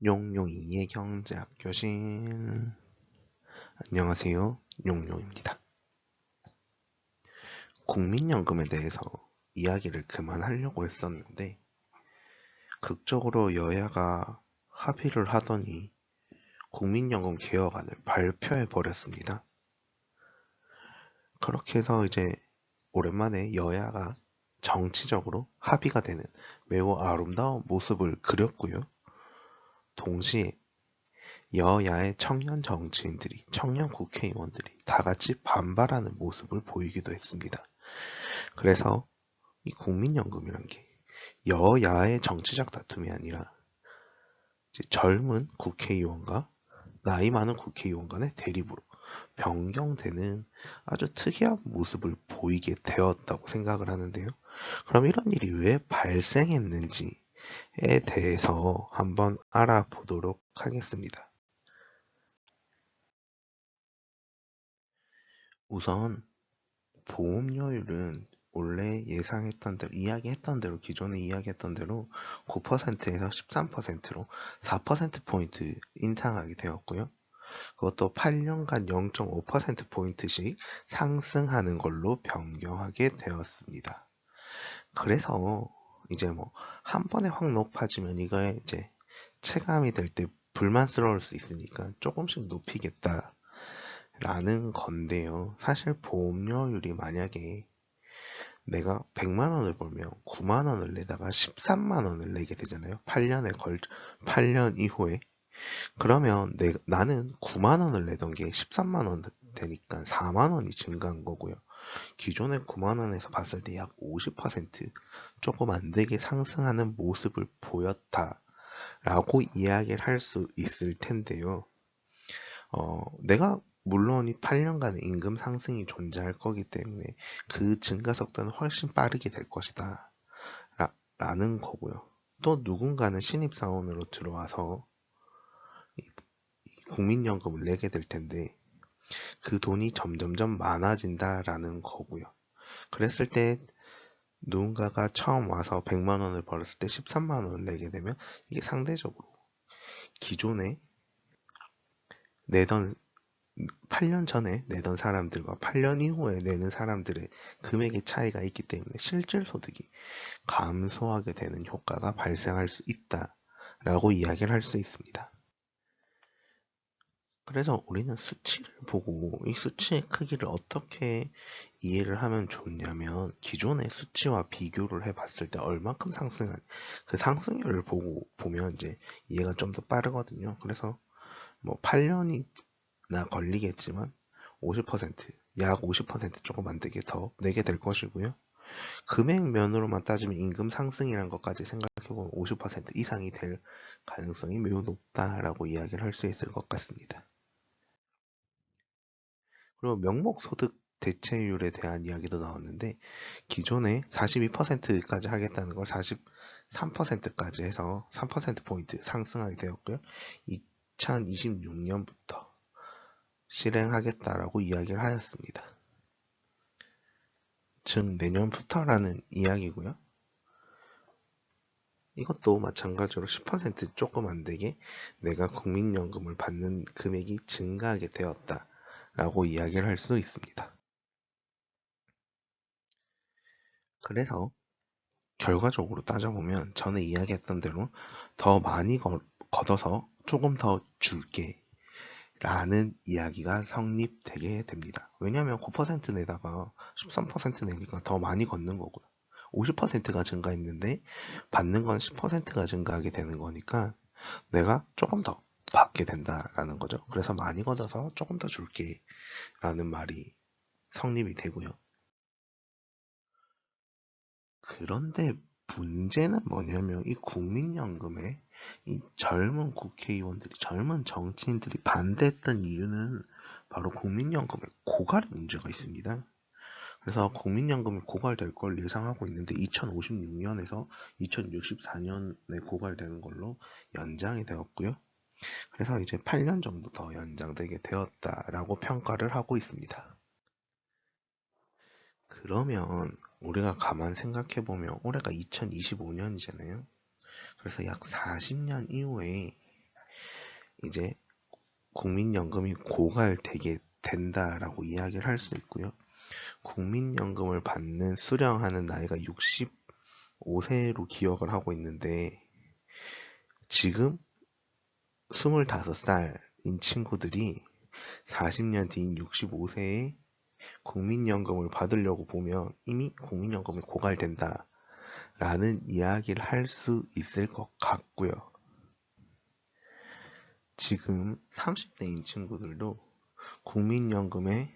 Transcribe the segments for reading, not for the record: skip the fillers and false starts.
용용이의 경제학 교실. 안녕하세요. 용용입니다. 국민연금에 대해서 이야기를 그만하려고 했었는데 극적으로 여야가 합의를 하더니 국민연금 개혁안을 발표해 버렸습니다. 그렇게 해서 이제 오랜만에 여야가 정치적으로 합의가 되는 매우 아름다운 모습을 그렸고요. 동시에 여야의 청년 정치인들이, 청년 국회의원들이 다 같이 반발하는 모습을 보이기도 했습니다. 그래서 이 국민연금이란 게 여야의 정치적 다툼이 아니라 이제 젊은 국회의원과 나이 많은 국회의원 간의 대립으로 변경되는 아주 특이한 모습을 보이게 되었다고 생각을 하는데요. 그럼 이런 일이 왜 발생했는지에 대해서 한번 알아보도록 하겠습니다. 우선 보험료율은 원래 예상했던 대로, 이야기했던 대로, 기존에 이야기했던 대로 9%에서 13%로 4%포인트 인상하게 되었고요. 그것도 8년간 0.5%포인트씩 상승하는 걸로 변경하게 되었습니다. 그래서 이제 뭐 한 번에 확 높아지면 이거에 이제 체감이 될 때 불만스러울 수 있으니까 조금씩 높이겠다 라는 건데요. 사실 보험료율이 만약에 내가 100만 원을 벌면 9만 원을 내다가 13만 원을 내게 되잖아요. 8년 이후에. 그러면 나는 9만 원을 내던 게 13만 원 되니까 4만 원이 증가한 거고요. 기존에 9만 원에서 봤을 때 약 50% 조금 안 되게 상승하는 모습을 보였다라고 이야기를 할 수 있을 텐데요. 내가 물론 이 8년간의 임금 상승이 존재할 거기 때문에 그 증가 속도는 훨씬 빠르게 될 것이다. 라는 거고요. 또 누군가는 신입사원으로 들어와서 국민연금을 내게 될 텐데 그 돈이 점점점 많아진다라는 거고요. 그랬을 때 누군가가 처음 와서 100만 원을 벌었을 때 13만 원을 내게 되면 이게 상대적으로 기존에 내던 8년 전에 내던 사람들과 8년 이후에 내는 사람들의 금액의 차이가 있기 때문에 실질 소득이 감소하게 되는 효과가 발생할 수 있다라고 이야기를 할 수 있습니다. 그래서 우리는 수치를 보고 이 수치의 크기를 어떻게 이해를 하면 좋냐면 기존의 수치와 비교를 해봤을 때 얼만큼 상승한 그 상승률을 보면 이제 이해가 좀 더 빠르거든요. 그래서 뭐 8년이나 걸리겠지만 50%, 약 50% 조금 안 되게 더 내게 될 것이고요. 금액 면으로만 따지면 임금 상승이라는 것까지 생각해보면 50% 이상이 될 가능성이 매우 높다라고 이야기를 할 수 있을 것 같습니다. 그리고 명목소득 대체율에 대한 이야기도 나왔는데 기존에 42%까지 하겠다는 걸 43%까지 해서 3%포인트 상승하게 되었고요. 2026년부터 실행하겠다라고 이야기를 하였습니다. 즉 내년부터라는 이야기고요. 이것도 마찬가지로 10% 조금 안 되게 내가 국민연금을 받는 금액이 증가하게 되었다라고 이야기를 할 수 있습니다. 그래서 결과적으로 따져보면 전에 이야기했던 대로 더 많이 걷어서 조금 더 줄게 라는 이야기가 성립되게 됩니다. 왜냐하면 9% 내다가 13% 내니까 더 많이 걷는 거고요. 50%가 증가했는데 받는 건 10%가 증가하게 되는 거니까 내가 조금 더 받게 된다라는 거죠. 그래서 많이 걷어서 조금 더 줄게 라는 말이 성립이 되고요. 그런데 문제는 뭐냐면 이 국민연금에 이 젊은 국회의원들이, 젊은 정치인들이 반대했던 이유는 바로 국민연금의 고갈 문제가 있습니다. 그래서 국민연금이 고갈될 걸 예상하고 있는데 2056년에서 2064년에 고갈되는 걸로 연장이 되었고요. 그래서 이제 8년 정도 더 연장되게 되었다라고 평가를 하고 있습니다. 그러면 우리가 가만 생각해보면 올해가 2025년이잖아요. 그래서 약 40년 이후에 이제 국민연금이 고갈되게 된다라고 이야기를 할 수 있고요. 국민연금을 받는 수령하는 나이가 65세로 기억을 하고 있는데 지금 25살인 친구들이 40년 뒤인 65세에 국민연금을 받으려고 보면 이미 국민연금이 고갈된다 라는 이야기를 할 수 있을 것 같고요. 지금 30대인 친구들도 국민연금에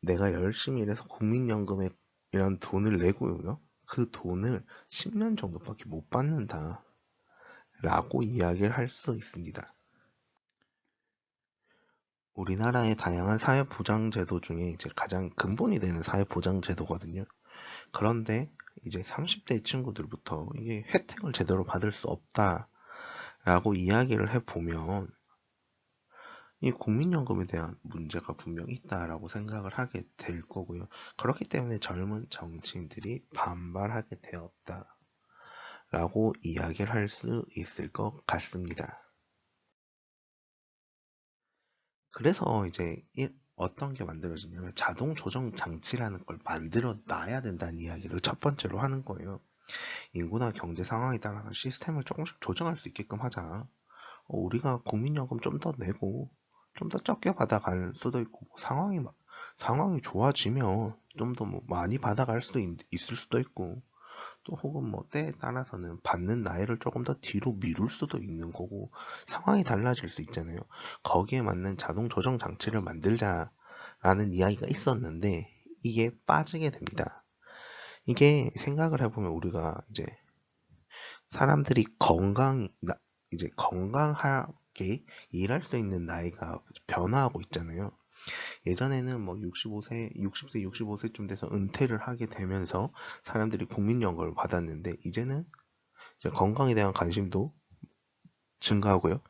내가 열심히 일해서 국민연금에 이런 돈을 내고요. 그 돈을 10년 정도밖에 못 받는다 라고 이야기를 할 수 있습니다. 우리나라의 다양한 사회보장제도 중에 이제 가장 근본이 되는 사회보장제도거든요. 그런데 이제 30대 친구들부터 이게 혜택을 제대로 받을 수 없다라고 이야기를 해보면 이 국민연금에 대한 문제가 분명히 있다라고 생각을 하게 될 거고요. 그렇기 때문에 젊은 정치인들이 반발하게 되었다라고 이야기를 할 수 있을 것 같습니다. 그래서 이제 어떤 게 만들어지냐면 자동 조정 장치라는 걸 만들어 놔야 된다는 이야기를 첫 번째로 하는 거예요. 인구나 경제 상황에 따라서 시스템을 조금씩 조정할 수 있게끔 하자. 우리가 국민연금 좀 더 내고 좀 더 적게 받아갈 수도 있고 상황이 좋아지면 좀 더 뭐 많이 받아갈 수도 있을 수도 있고 또 혹은 뭐 때에 따라서는 받는 나이를 조금 더 뒤로 미룰 수도 있는 거고 상황이 달라질 수 있잖아요. 거기에 맞는 자동 조정 장치를 만들자라는 이야기가 있었는데 이게 빠지게 됩니다. 이게 생각을 해보면 우리가 이제 사람들이 이제 건강하게 일할 수 있는 나이가 변화하고 있잖아요. 예전에는 뭐 65세, 60세, 65세쯤 돼서 은퇴를 하게 되면서 사람들이 국민연금을 받았는데 이제는 이제 건강에 대한 관심도 증가하고요.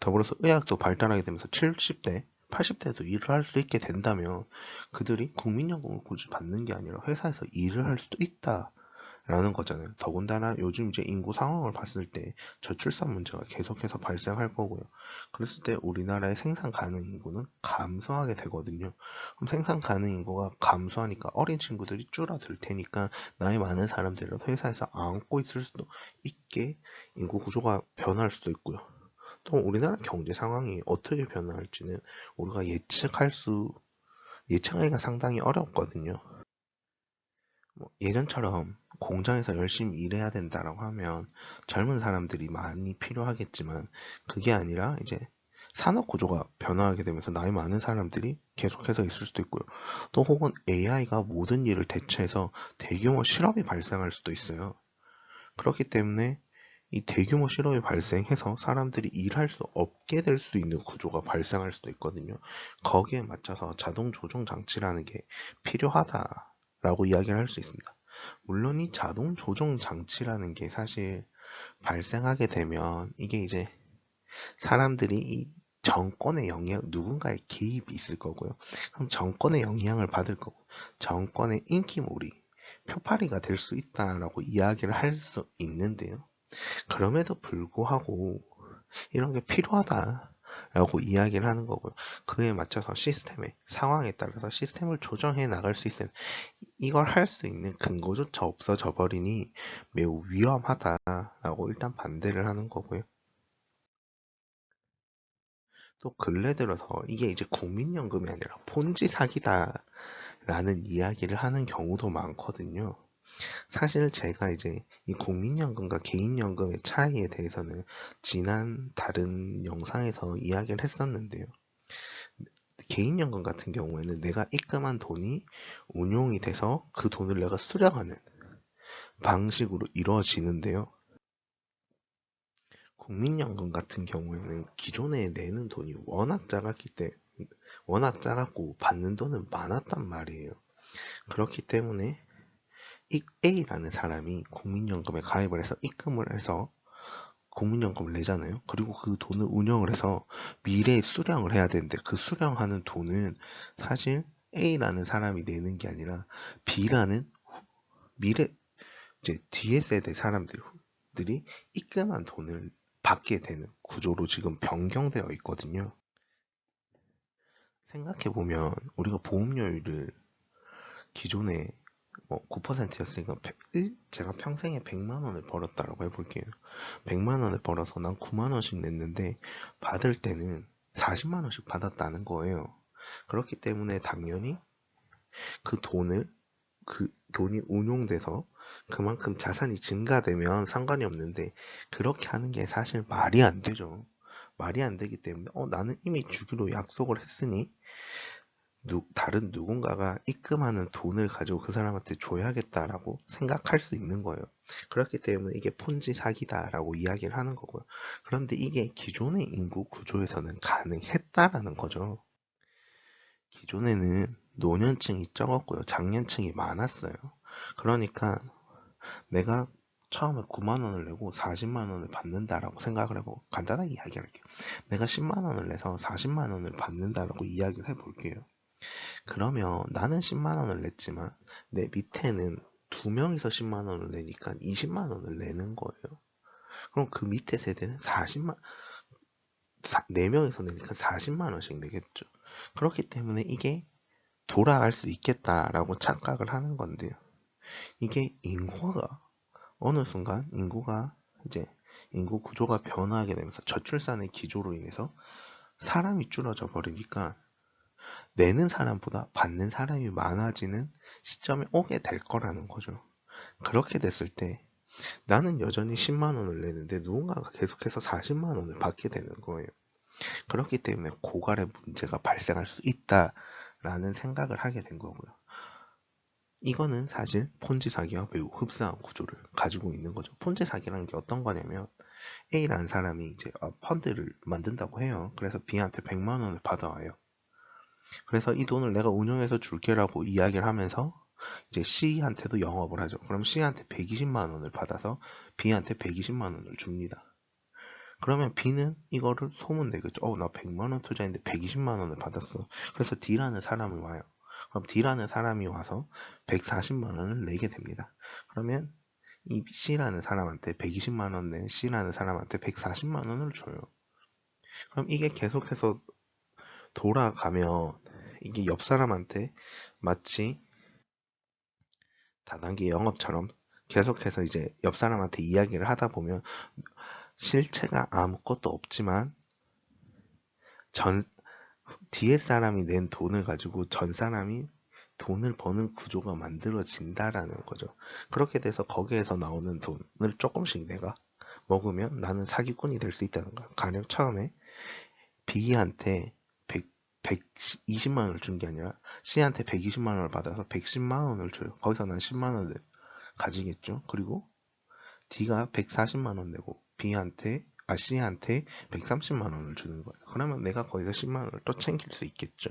더불어서 의학도 발달하게 되면서 70대, 80대도 일을 할 수 있게 된다면 그들이 국민연금을 굳이 받는 게 아니라 회사에서 일을 할 수도 있다. 라는 거잖아요. 더군다나 요즘 이제 인구 상황을 봤을 때 저출산 문제가 계속해서 발생할 거고요. 그랬을 때 우리나라의 생산 가능 인구는 감소하게 되거든요. 그럼 생산 가능 인구가 감소하니까 어린 친구들이 줄어들 테니까 나이 많은 사람들은 회사에서 안고 있을 수도 있게 인구 구조가 변할 수도 있고요. 또 우리나라 경제 상황이 어떻게 변할지는 우리가 예측하기가 상당히 어렵거든요. 예전처럼 공장에서 열심히 일해야 된다라고 하면 젊은 사람들이 많이 필요하겠지만 그게 아니라 이제 산업 구조가 변화하게 되면서 나이 많은 사람들이 계속해서 있을 수도 있고요. 또 혹은 AI가 모든 일을 대체해서 대규모 실업이 발생할 수도 있어요. 그렇기 때문에 이 대규모 실업이 발생해서 사람들이 일할 수 없게 될 수 있는 구조가 발생할 수도 있거든요. 거기에 맞춰서 자동 조정 장치라는 게 필요하다라고 이야기를 할 수 있습니다. 물론 이 자동 조정 장치라는 게 사실 발생하게 되면 이게 이제 사람들이 이 정권의 누군가의 개입이 있을 거고요. 그럼 정권의 영향을 받을 거고, 정권의 인기몰이, 표파리가 될 수 있다라고 이야기를 할 수 있는데요. 그럼에도 불구하고 이런 게 필요하다라고 이야기를 하는 거고요. 그에 맞춰서 상황에 따라서 시스템을 조정해 나갈 수 있는 이걸 할 수 있는 근거조차 없어져 버리니 매우 위험하다라고 일단 반대를 하는 거고요. 또 근래 들어서 이게 이제 국민연금이 아니라 폰지 사기다라는 이야기를 하는 경우도 많거든요. 사실 제가 이제 이 국민연금과 개인연금의 차이에 대해서는 지난 다른 영상에서 이야기를 했었는데요. 개인연금 같은 경우에는 내가 입금한 돈이 운용이 돼서 그 돈을 내가 수령하는 방식으로 이루어지는데요. 국민연금 같은 경우에는 기존에 내는 돈이 워낙 작았고 받는 돈은 많았단 말이에요. 그렇기 때문에 이 A라는 사람이 국민연금에 가입을 해서 입금을 해서 국민연금을 내잖아요. 그리고 그 돈을 운영을 해서 미래에 수령을 해야 되는데 그 수령하는 돈은 사실 A라는 사람이 내는 게 아니라 B라는 미래 이제 뒤에 세대 사람들이 입금한 돈을 받게 되는 구조로 지금 변경되어 있거든요. 생각해보면 우리가 보험료율을 기존에 9%였으니까 제가 평생에 100만 원을 벌었다라고 해볼게요. 100만 원을 벌어서 난 9만 원씩 냈는데 받을 때는 40만 원씩 받았다는 거예요. 그렇기 때문에 당연히 그 돈이 운용돼서 그만큼 자산이 증가되면 상관이 없는데 그렇게 하는 게 사실 말이 안 되죠. 말이 안 되기 때문에 나는 이미 주기로 약속을 했으니 다른 누군가가 입금하는 돈을 가지고 그 사람한테 줘야겠다라고 생각할 수 있는 거예요. 그렇기 때문에 이게 폰지 사기다라고 이야기를 하는 거고요. 그런데 이게 기존의 인구 구조에서는 가능했다라는 거죠. 기존에는 노년층이 적었고요. 장년층이 많았어요. 그러니까 내가 처음에 9만 원을 내고 40만 원을 받는다라고 생각을 해보고 간단하게 이야기할게요. 내가 10만 원을 내서 40만 원을 받는다라고 이야기를 해볼게요. 그러면 나는 10만 원을 냈지만 내 밑에는 2명이서 10만 원을 내니까 20만 원을 내는 거예요. 그럼 그 밑에 세대는 4명이서 내니까 40만 원씩 내겠죠. 그렇기 때문에 이게 돌아갈 수 있겠다라고 착각을 하는 건데요. 이게 인구가 어느 순간 인구 구조가 변화하게 되면서 저출산의 기조로 인해서 사람이 줄어져 버리니까 내는 사람보다 받는 사람이 많아지는 시점에 오게 될 거라는 거죠. 그렇게 됐을 때 나는 여전히 10만 원을 내는데 누군가가 계속해서 40만 원을 받게 되는 거예요. 그렇기 때문에 고갈의 문제가 발생할 수 있다라는 생각을 하게 된 거고요. 이거는 사실 폰지 사기와 매우 흡사한 구조를 가지고 있는 거죠. 폰지 사기라는 게 어떤 거냐면 A라는 사람이 이제 펀드를 만든다고 해요. 그래서 B한테 100만 원을 받아와요. 그래서 이 돈을 내가 운영해서 줄게라고 이야기를 하면서 이제 C한테도 영업을 하죠. 그럼 C한테 120만 원을 받아서 B한테 120만 원을 줍니다. 그러면 B는 이거를 소문내겠죠. 나 100만 원 투자했는데 120만 원을 받았어. 그래서 D라는 사람이 와요. 그럼 D라는 사람이 와서 140만 원을 내게 됩니다. 그러면 이 C라는 사람한테 120만 원 낸 C라는 사람한테 140만 원을 줘요. 그럼 이게 계속해서 돌아가면 이게 옆 사람한테 마치 다단계 영업처럼 계속해서 이제 옆 사람한테 이야기를 하다 보면 실체가 아무것도 없지만 뒤에 사람이 낸 돈을 가지고 전 사람이 돈을 버는 구조가 만들어진다라는 거죠. 그렇게 돼서 거기에서 나오는 돈을 조금씩 내가 먹으면 나는 사기꾼이 될 수 있다는 거야. 가령 처음에 B한테 120만 원을 준 게 아니라 C한테 120만 원을 받아서 110만 원을 줘요. 거기서 난 10만 원을 가지겠죠. 그리고 D가 140만 원 내고 C한테 130만 원을 주는 거예요. 그러면 내가 거기서 10만 원을 또 챙길 수 있겠죠.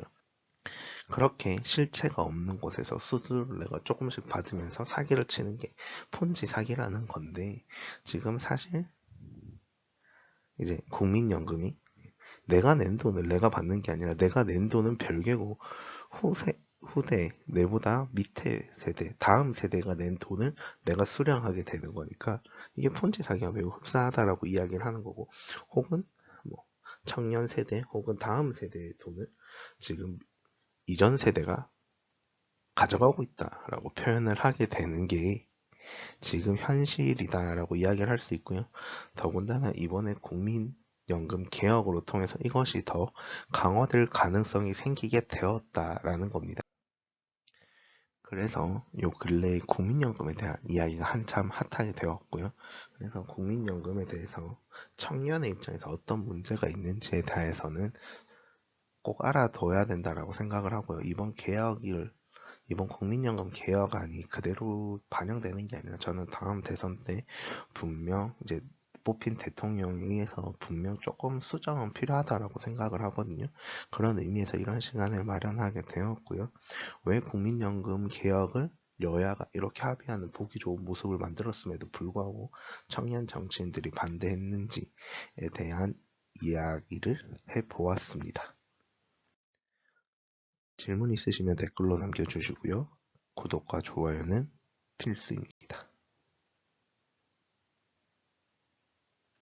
그렇게 실체가 없는 곳에서 수수료를 내가 조금씩 받으면서 사기를 치는 게 폰지 사기라는 건데, 지금 사실 이제 국민연금이 내가 낸 돈을 내가 받는 게 아니라 내가 낸 돈은 별개고 후대 내보다 밑에 세대 다음 세대가 낸 돈을 내가 수령하게 되는 거니까 이게 폰지 사기가 매우 흡사하다라고 이야기를 하는 거고, 혹은 뭐 청년 세대 혹은 다음 세대의 돈을 지금 이전 세대가 가져가고 있다라고 표현을 하게 되는 게 지금 현실이다라고 이야기를 할 수 있고요. 더군다나 이번에 국민연금 개혁으로 통해서 이것이 더 강화될 가능성이 생기게 되었다라는 겁니다. 그래서 요 근래에 국민연금에 대한 이야기가 한참 핫하게 되었고요. 그래서 국민연금에 대해서 청년의 입장에서 어떤 문제가 있는지에 대해서는 꼭 알아둬야 된다라고 생각을 하고요. 이번 국민연금 개혁안이 그대로 반영되는 게 아니라 저는 다음 대선 때 분명 이제 뽑힌 대통령에 의해서 분명 조금 수정은 필요하다라고 생각을 하거든요. 그런 의미에서 이런 시간을 마련하게 되었고요. 왜 국민연금 개혁을 여야가 이렇게 합의하는 보기 좋은 모습을 만들었음에도 불구하고 청년 정치인들이 반대했는지에 대한 이야기를 해보았습니다. 질문 있으시면 댓글로 남겨주시고요. 구독과 좋아요는 필수입니다.